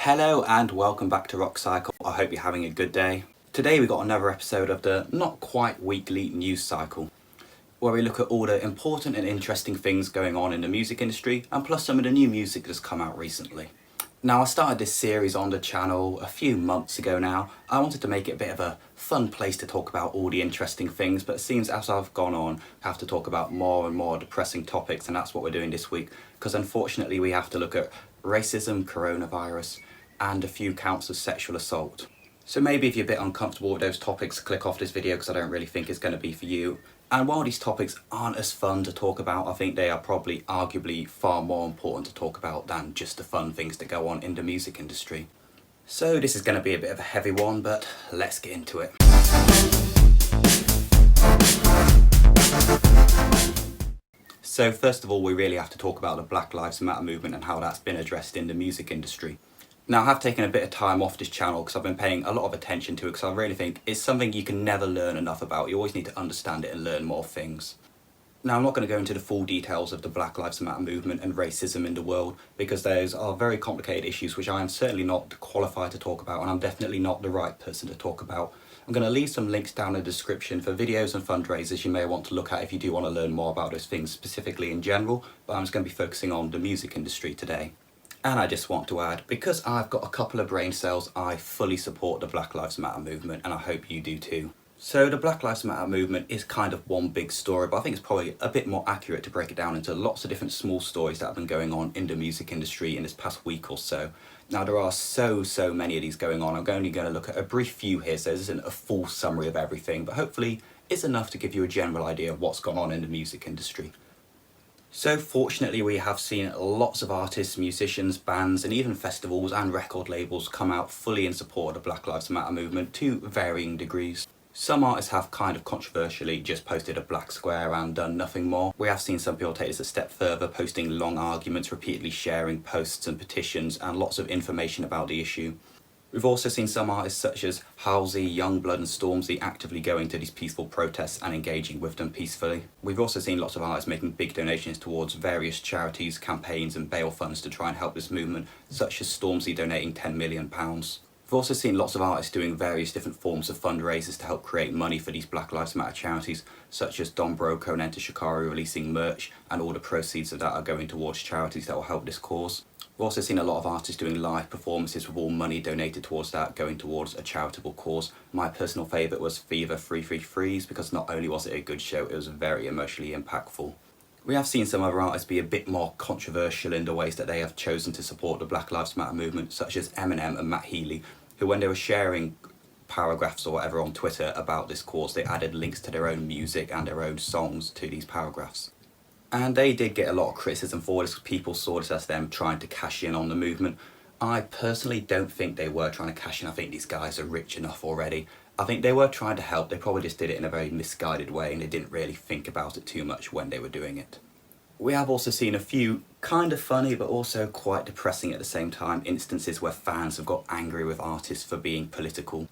Hello and welcome back to Rock Cycle. I hope you're having a good day. Today we got another episode of the not quite weekly news cycle, where we look at all the important and interesting things going on in the music industry and plus some of the new music that's come out recently. Now, I started this series on the channel a few months ago now. I wanted to make it a bit of a fun place to talk about all the interesting things, but it seems as I've gone on, I have to talk about more and more depressing topics, and that's what we're doing this week, because unfortunately we have to look at racism, coronavirus, and a few counts of sexual assault. So maybe if you're a bit uncomfortable with those topics, click off this video because I don't really think it's going to be for you. And while these topics aren't as fun to talk about, I think they are probably arguably far more important to talk about than just the fun things that go on in the music industry. So this is going to be a bit of a heavy one, but let's get into it. So first of all, we really have to talk about the Black Lives Matter movement and how that's been addressed in the music industry. Now, I have taken a bit of time off this channel because I've been paying a lot of attention to it because I really think it's something you can never learn enough about. You always need to understand it and learn more things. Now, I'm not going to go into the full details of the Black Lives Matter movement and racism in the world because those are very complicated issues which I am certainly not qualified to talk about, and I'm definitely not the right person to talk about. I'm going to leave some links down in the description for videos and fundraisers you may want to look at if you do want to learn more about those things specifically in general, but I'm just going to be focusing on the music industry today. And I just want to add, because I've got a couple of brain cells, I fully support the Black Lives Matter movement, and I hope you do too. So the Black Lives Matter movement is kind of one big story, but I think it's probably a bit more accurate to break it down into lots of different small stories that have been going on in the music industry in this past week or so. Now, there are so many of these going on. I'm only going to look at a brief few here, so this isn't a full summary of everything, but hopefully it's enough to give you a general idea of what's gone on in the music industry. So fortunately, we have seen lots of artists, musicians, bands, and even festivals and record labels come out fully in support of the Black Lives Matter movement to varying degrees. Some artists have kind of controversially just posted a black square and done nothing more. We have seen some people take this a step further, posting long arguments, repeatedly sharing posts and petitions and lots of information about the issue. We've also seen some artists such as Halsey, Youngblood and Stormzy actively going to these peaceful protests and engaging with them peacefully. We've also seen lots of artists making big donations towards various charities, campaigns and bail funds to try and help this movement, such as Stormzy donating £10 million. We've also seen lots of artists doing various different forms of fundraisers to help create money for these Black Lives Matter charities, such as Don Broco and Enter Shikari releasing merch, and all the proceeds of that are going towards charities that will help this cause. We've also seen a lot of artists doing live performances with all money donated towards that going towards a charitable cause. My personal favourite was Fever 333's because not only was it a good show, it was very emotionally impactful. We have seen some other artists be a bit more controversial in the ways that they have chosen to support the Black Lives Matter movement, such as om&m and Matt Healy, who when they were sharing paragraphs or whatever on Twitter about this cause, they added links to their own music and their own songs to these paragraphs. And they did get a lot of criticism for this. People saw this as them trying to cash in on the movement. I personally don't think they were trying to cash in. I think these guys are rich enough already. I think they were trying to help. They probably just did it in a very misguided way and they didn't really think about it too much when they were doing it. We have also seen a few kind of funny but also quite depressing at the same time instances where fans have got angry with artists for being political.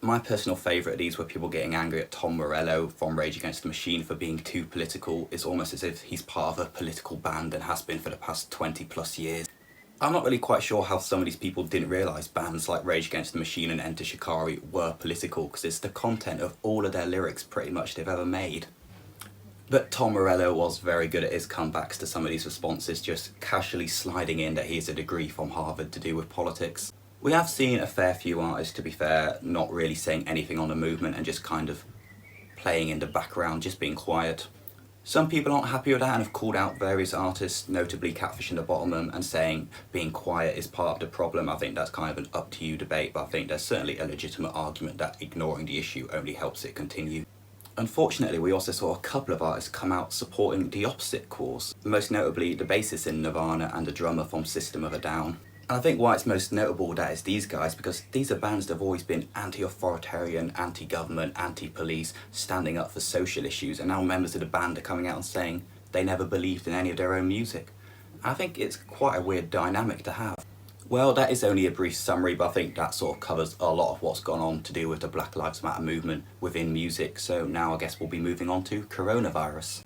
My personal favourite of these were people getting angry at Tom Morello from Rage Against the Machine for being too political. It's almost as if he's part of a political band and has been for the past 20 plus years. I'm not really quite sure how some of these people didn't realise bands like Rage Against the Machine and Enter Shikari were political, because it's the content of all of their lyrics pretty much they've ever made. But Tom Morello was very good at his comebacks to some of these responses, just casually sliding in that he has a degree from Harvard to do with politics. We have seen a fair few artists, to be fair, not really saying anything on the movement and just kind of playing in the background, just being quiet. Some people aren't happy with that and have called out various artists, notably Catfish and the Bottom, and saying being quiet is part of the problem. I think that's kind of an up to you debate, but I think there's certainly a legitimate argument that ignoring the issue only helps it continue. Unfortunately, we also saw a couple of artists come out supporting the opposite cause, most notably the bassist in Nirvana and the drummer from System of a Down. And I think why it's most notable that it's these guys, because these are bands that have always been anti-authoritarian, anti-government, anti-police, standing up for social issues, and now members of the band are coming out and saying they never believed in any of their own music. I think it's quite a weird dynamic to have. Well, that is only a brief summary, but I think that sort of covers a lot of what's gone on to do with the Black Lives Matter movement within music, so now I guess we'll be moving on to coronavirus.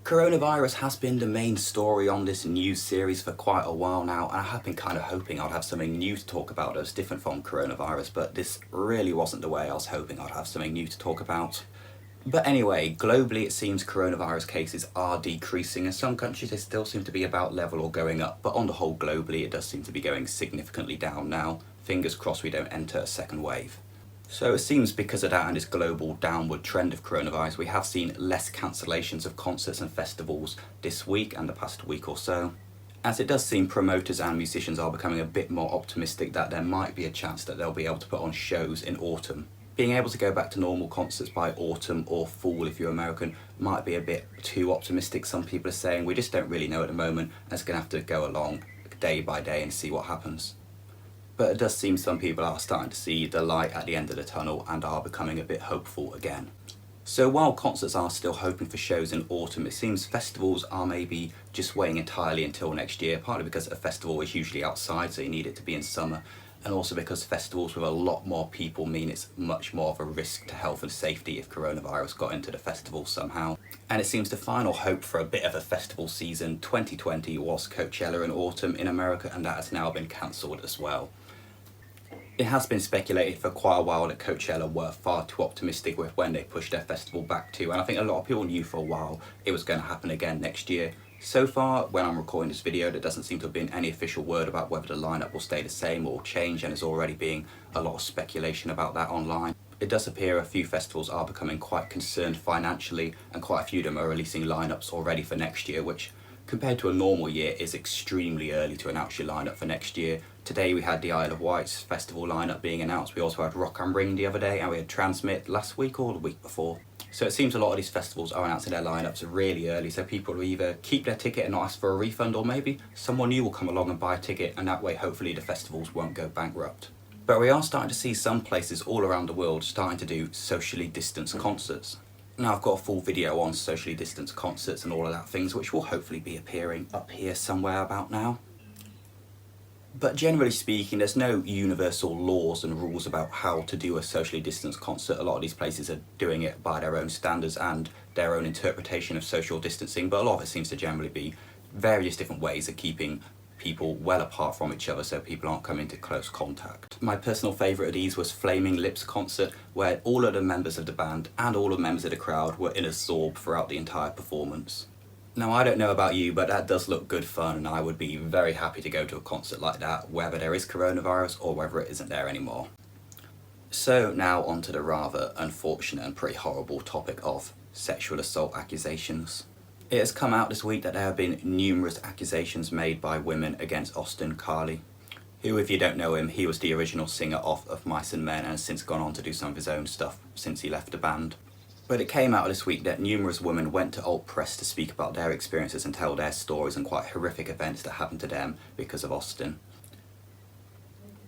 Coronavirus has been the main story on this news series for quite a while now, and I have been kind of hoping I'd have something new to talk about that's different from coronavirus, but this really wasn't the way I was hoping I'd have something new to talk about. But anyway, globally it seems coronavirus cases are decreasing. In some countries they still seem to be about level or going up, but on the whole globally it does seem to be going significantly down now. Fingers crossed we don't enter a second wave. So it seems because of that and this global downward trend of coronavirus, we have seen less cancellations of concerts and festivals this week and the past week or so. As it does seem promoters and musicians are becoming a bit more optimistic that there might be a chance that they'll be able to put on shows in autumn. Being able to go back to normal concerts by autumn or fall if you're American might be a bit too optimistic, some people are saying. We just don't really know at the moment, and it's going to have to go along day by day and see what happens. But it does seem some people are starting to see the light at the end of the tunnel and are becoming a bit hopeful again. So while concerts are still hoping for shows in autumn, it seems festivals are maybe just waiting entirely until next year, partly because a festival is usually outside, so you need it to be in summer, and also because festivals with a lot more people mean it's much more of a risk to health and safety if coronavirus got into the festival somehow. And it seems the final hope for a bit of a festival season 2020 was Coachella in autumn in America, and that has now been cancelled as well. It has been speculated for quite a while that Coachella were far too optimistic with when they pushed their festival back to, and I think a lot of people knew for a while it was going to happen again next year. So far, when I'm recording this video, there doesn't seem to have been any official word about whether the lineup will stay the same or change, and there's already being a lot of speculation about that online. It does appear a few festivals are becoming quite concerned financially, and quite a few of them are releasing lineups already for next year, which compared to a normal year is extremely early to announce your lineup for next year. Today we had the Isle of Wight's festival lineup being announced. We also had Rock am Ring the other day, and we had Transmit last week or the week before. So it seems a lot of these festivals are announcing their lineups really early, so people will either keep their ticket and not ask for a refund, or maybe someone new will come along and buy a ticket, and that way hopefully the festivals won't go bankrupt. But we are starting to see some places all around the world starting to do socially distanced concerts. Now I've got a full video on socially distanced concerts and all of that things, which will hopefully be appearing up here somewhere about now. But generally speaking, there's no universal laws and rules about how to do a socially distanced concert. A lot of these places are doing it by their own standards and their own interpretation of social distancing, but a lot of it seems to generally be various different ways of keeping people well apart from each other so people aren't coming into close contact. My personal favourite of these was Flaming Lips concert, where all of the members of the band and all of the members of the crowd were in a zorb throughout the entire performance. Now I don't know about you, but that does look good fun, and I would be very happy to go to a concert like that, whether there is coronavirus or whether it isn't there anymore. So now on to the rather unfortunate and pretty horrible topic of sexual assault accusations. It has come out this week that there have been numerous accusations made by women against Austin Carley, who, if you don't know him, he was the original singer of Mice and Men and has since gone on to do some of his own stuff since he left the band. But it came out this week that numerous women went to Alt Press to speak about their experiences and tell their stories and quite horrific events that happened to them because of Austin.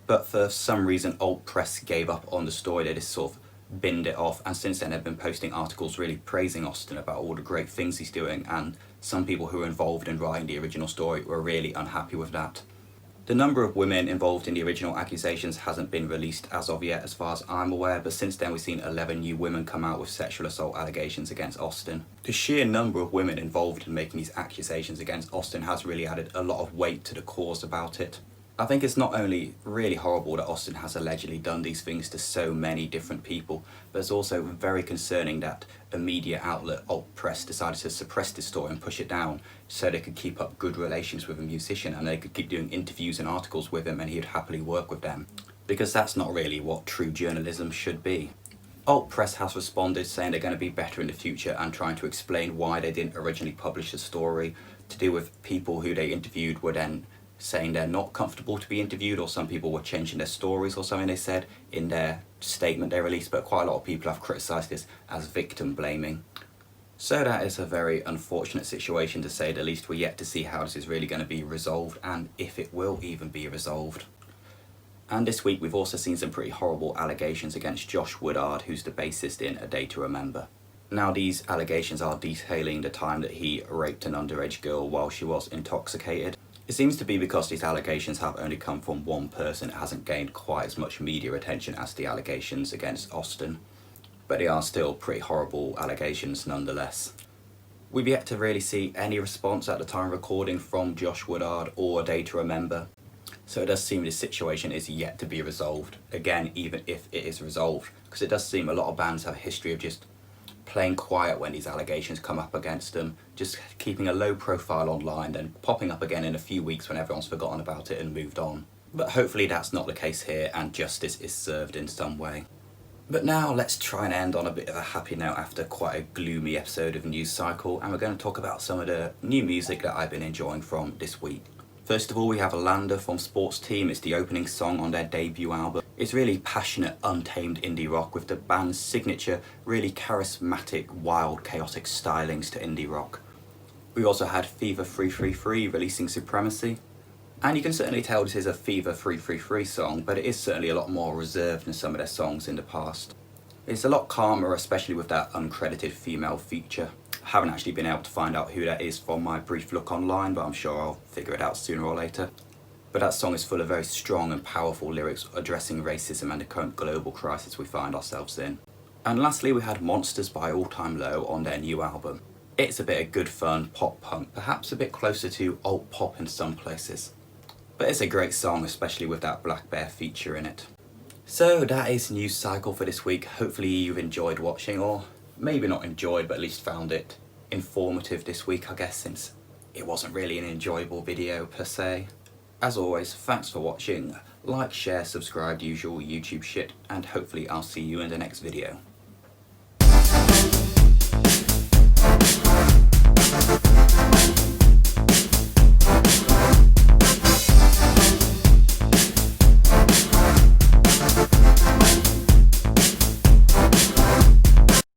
But for some reason Alt Press gave up on the story. They just sort of binned it off, and since then they've been posting articles really praising Austin about all the great things he's doing, and some people who were involved in writing the original story were really unhappy with that. The number of women involved in the original accusations hasn't been released as of yet, as far as I'm aware, but since then we've seen 11 new women come out with sexual assault allegations against Austin. The sheer number of women involved in making these accusations against Austin has really added a lot of weight to the cause about it. I think it's not only really horrible that Austin has allegedly done these things to so many different people, but it's also very concerning that a media outlet, Alt Press, decided to suppress this story and push it down so they could keep up good relations with a musician and they could keep doing interviews and articles with him and he'd happily work with them. Because that's not really what true journalism should be. Alt Press has responded saying they're going to be better in the future and trying to explain why they didn't originally publish the story, to do with people who they interviewed were then saying they're not comfortable to be interviewed, or some people were changing their stories or something they said in their statement they released, but quite a lot of people have criticised this as victim blaming. So that is a very unfortunate situation to say the least. We're yet to see how this is really going to be resolved and if it will even be resolved. And this week we've also seen some pretty horrible allegations against Josh Woodard, who's the bassist in A Day to Remember. Now these allegations are detailing the time that he raped an underage girl while she was intoxicated. It seems to be because these allegations have only come from one person, it hasn't gained quite as much media attention as the allegations against Austin. But they are still pretty horrible allegations nonetheless. We've yet to really see any response at the time of recording from Josh Woodard or A Day to Remember. So it does seem this situation is yet to be resolved. Again, even if it is resolved, because it does seem a lot of bands have a history of just playing quiet when these allegations come up against them, just keeping a low profile online, then popping up again in a few weeks when everyone's forgotten about it and moved on. But hopefully that's not the case here and justice is served in some way. But now let's try and end on a bit of a happy note after quite a gloomy episode of News Cycle, and we're going to talk about some of the new music that I've been enjoying from this week. First of all, we have Lander from Sports Team. It's the opening song on their debut album. It's really passionate, untamed indie rock with the band's signature, really charismatic, wild, chaotic stylings to indie rock. We also had Fever 333 releasing Supremacy. And you can certainly tell this is a Fever 333 song, but it is certainly a lot more reserved than some of their songs in the past. It's a lot calmer, especially with that uncredited female feature. I haven't actually been able to find out who that is from my brief look online, but I'm sure I'll figure it out sooner or later. But that song is full of very strong and powerful lyrics addressing racism and the current global crisis we find ourselves in. And lastly, we had Monsters by All Time Low on their new album. It's a bit of good fun pop punk, perhaps a bit closer to alt pop in some places. But it's a great song, especially with that Black Bear feature in it. So that is News Cycle for this week. Hopefully you've enjoyed watching, or maybe not enjoyed, but at least found it informative this week, I guess, since it wasn't really an enjoyable video per se. As always, thanks for watching. Like, share, subscribe, usual YouTube shit, and hopefully I'll see you in the next video.